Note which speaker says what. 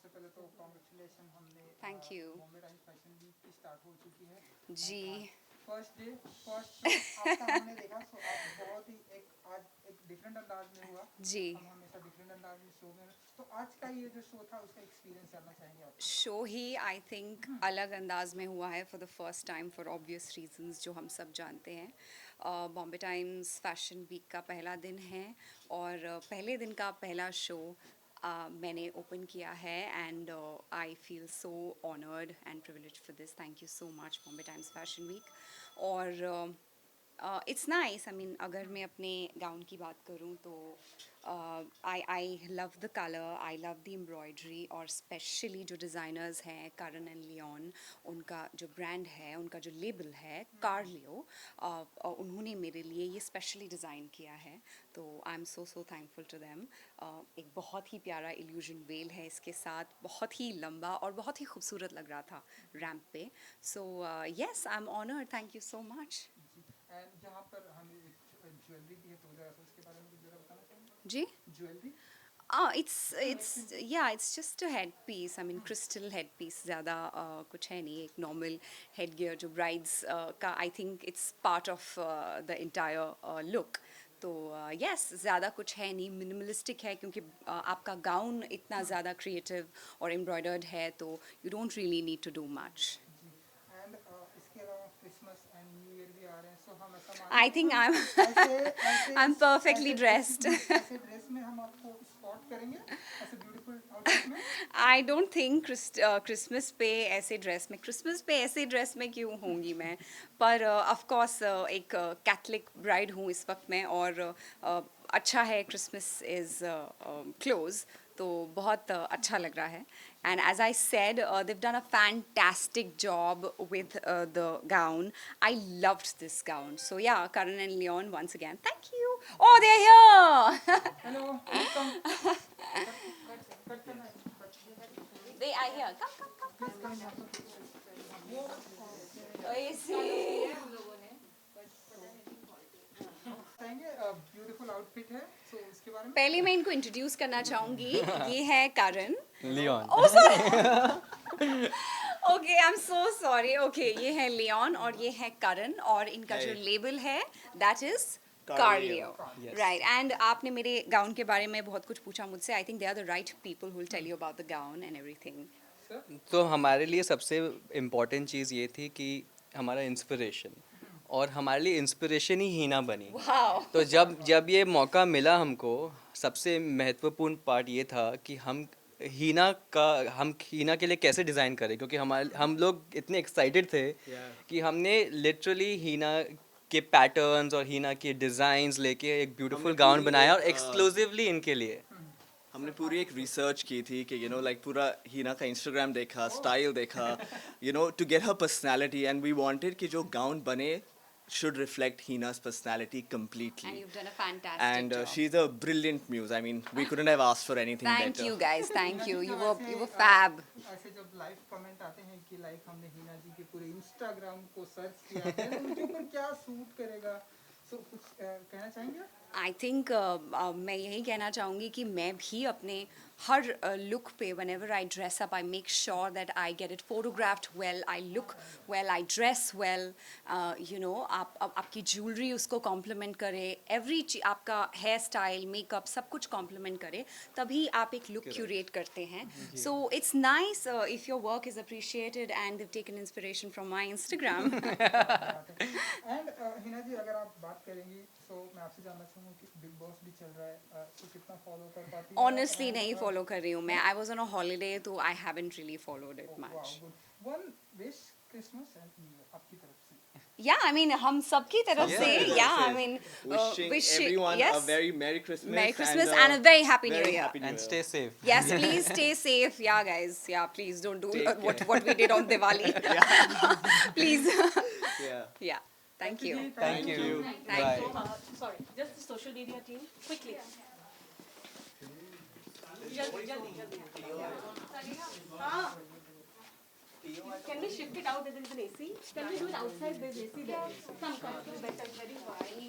Speaker 1: सबसे पहले तो कॉन्ग्रेचुलेशन, हमने
Speaker 2: thank you
Speaker 1: Bombay Times fashion week की स्टार्ट हो चुकी है।
Speaker 2: जी।
Speaker 1: फर्स्ट डे फर्स्ट शो आपका हमने देखा, सो आप बहुत ही आज एक डिफरेंट अंदाज में हुआ।
Speaker 2: जी।
Speaker 1: हम हमेशा डिफरेंट अंदाज में शो में, तो आज का ये जो शो था उसका एक्सपीरियंस जानना चाहेंगे आप।
Speaker 2: शो ही आई थिंक अलग अंदाज में हुआ है for the first time for obvious reasons जो हम सब जानते हैं। बॉम्बे टाइम्स फैशन वीक का पहला दिन है और पहले दिन का पहला शो मैंने ओपन किया है and I feel so honoured and privilege for this. Thank you so much Bombay Times fashion week. और इट्स नाइस, आई मीन अगर मैं अपने गाउन की बात करूँ तो I love the colour, I love the embroidery और स्पेशली जो डिज़ाइनर्स हैं करन एंड लियोन, उनका जो ब्रांड है, उनका जो लेबल है कार्लियो, उन्होंने मेरे लिए ये स्पेशली डिज़ाइन किया है, तो I am so so thankful to them. एक बहुत ही प्यारा इल्यूजन वेल है इसके साथ, बहुत ही लंबा और बहुत ही खूबसूरत लग रहा था रैम्प पे। So yes, I am honoured, thank you so much.
Speaker 1: And जहाँ पर हमें एक ज्वेलरी भी है, तो जरा सा उसके बारे में कुछ जरा बताना चाहेंगे।
Speaker 2: जी।
Speaker 1: Jewellery
Speaker 2: It's yeah, it's just a headpiece. I mean, crystal headpiece. ज़्यादा कुछ है नहीं, एक normal headgear जो brides का I think it's part of the entire look. तो yes, ज़्यादा कुछ है नहीं, minimalistic है क्योंकि आपका गाउन इतना ज़्यादा creative और embroidered है, तो you don't really need to do much.
Speaker 1: And इसके अलावा क्रिसमस एंड न्यू ईयर भी आ रहे हैं, सो हम ऐसा
Speaker 2: I think I'm I'm perfectly dressed.
Speaker 1: ऐसे ड्रेस में हम आपको स्पॉट करेंगे, ऐसे ब्यूटीफुल आउटफिट में।
Speaker 2: आई डोंट थिंक क्रिसमस पे ऐसे ड्रेस में, क्रिसमस पे ऐसे ड्रेस में क्यों होंगी मैं, पर ऑफ कोर्स एक कैथलिक ब्राइड हूँ इस वक्त मैं, और अच्छा है, क्रिसमस इज़ क्लोज, तो बहुत अच्छा लग रहा है। And as I said, they've done a fantastic job with the gown. I loved this gown. So yeah, Karan and Leon, once again, thank you. Oh, they're here.
Speaker 1: Hello, welcome.
Speaker 2: They are here. Come, come. Oh, see.
Speaker 1: Beautiful outfit है, सो इसके बारे में
Speaker 2: पहले मैं इनको introduce करना चाहूँगी। ये है Karan.
Speaker 3: Leon.
Speaker 2: Oh, sorry. Okay, I am so sorry. Okay, ये है लियोन और ये है करण, और इनका जो
Speaker 3: Hey.
Speaker 2: लेबल है that is
Speaker 3: Carleo.
Speaker 2: कार्लियो।
Speaker 3: Yes.
Speaker 2: Right, and आपने मेरे गाउन के बारे में बहुत कुछ पूछा मुझसे। I think they are the right people who will tell you about the gown and everything.
Speaker 3: तो हमारे लिए सबसे इम्पोर्टेंट चीज़ ये थी कि हमारा इंस्पिरेशन, और हमारे लिए इंस्पिरेशन ही हीना बनी।
Speaker 2: वाओ।
Speaker 3: तो जब जब ये मौका मिला हमको, सबसे महत्वपूर्ण पार्ट ये था कि हम हीना के लिए कैसे डिज़ाइन करें, क्योंकि हम लोग इतने एक्साइटेड थे कि हमने लिटरली हीना के पैटर्न्स और हीना के डिज़ाइंस लेके एक ब्यूटीफुल गाउन बनाया, और एक्सक्लूसिवली इनके लिए।
Speaker 4: हमने पूरी एक रिसर्च की थी कि लाइक पूरा हीना का इंस्टाग्राम देखा, स्टाइल देखा, to get her personality, and we wanted कि जो गाउन बने should reflect Hina's personality
Speaker 2: And
Speaker 4: completely.
Speaker 2: you've done a fantastic
Speaker 4: And
Speaker 2: job.
Speaker 4: she's a brilliant muse. I mean, we couldn't have asked for anything
Speaker 2: Thank
Speaker 4: better.
Speaker 2: you guys, thank you. You
Speaker 1: ऐसे,
Speaker 2: were fab.
Speaker 1: ऐसे जब live comment आते हैं कि like हमने हीना जी के पूरे Instagram को सर्च किया है, उनके ऊपर क्या सूट करेगा, सो कुछ कहना चाहेंगे।
Speaker 2: आई थिंक मैं यही कहना चाहूँगी कि मैं भी अपने हर लुक पे, one ever I dress up, I make sure that I get it photographed well, I look well, I dress well, आपकी ज्वेलरी उसको कॉम्प्लीमेंट करे, एवरी आपका हेयर स्टाइल, मेकअप, सब कुछ कॉम्प्लीमेंट करे, तभी आप एक लुक क्यूरेट करते हैं। So it's nice if your work is appreciated and they've taken inspiration from my Instagram.
Speaker 1: And Hina ji, अगर आप बात करेंगे, सो मैं आपसे जानना चाहूँगा कि बिग बॉस भी चल रहा है, तो कितना फॉलो कर पाती हैं?
Speaker 2: Honestly नहीं फॉलो कर रही हूँ मैं, I was on a holiday, तो I haven't really followed it much.
Speaker 1: One wish Christmas and New Year आपकी तरफ से।
Speaker 2: Yeah, I mean हम सबकी तरफ से, yeah, I mean
Speaker 4: Wishing everyone
Speaker 2: yes,
Speaker 4: a very Merry Christmas.
Speaker 2: Merry Christmas and a very happy New
Speaker 4: very
Speaker 2: Year.
Speaker 4: Happy New
Speaker 3: And
Speaker 4: Year.
Speaker 3: stay safe.
Speaker 2: Yes, please stay safe. Yeah, guys. Yeah, please don't do
Speaker 4: Take
Speaker 2: what we did on Diwali. Please.
Speaker 4: Yeah.
Speaker 2: Yeah. Thank you.
Speaker 3: Thank you.
Speaker 2: Thank
Speaker 3: Bye.
Speaker 5: Sorry, just the social media team, quickly. हाँ. Can we shift it out? There is an AC. Can we do it outside? There's AC there. Come, come. Better. Very fine.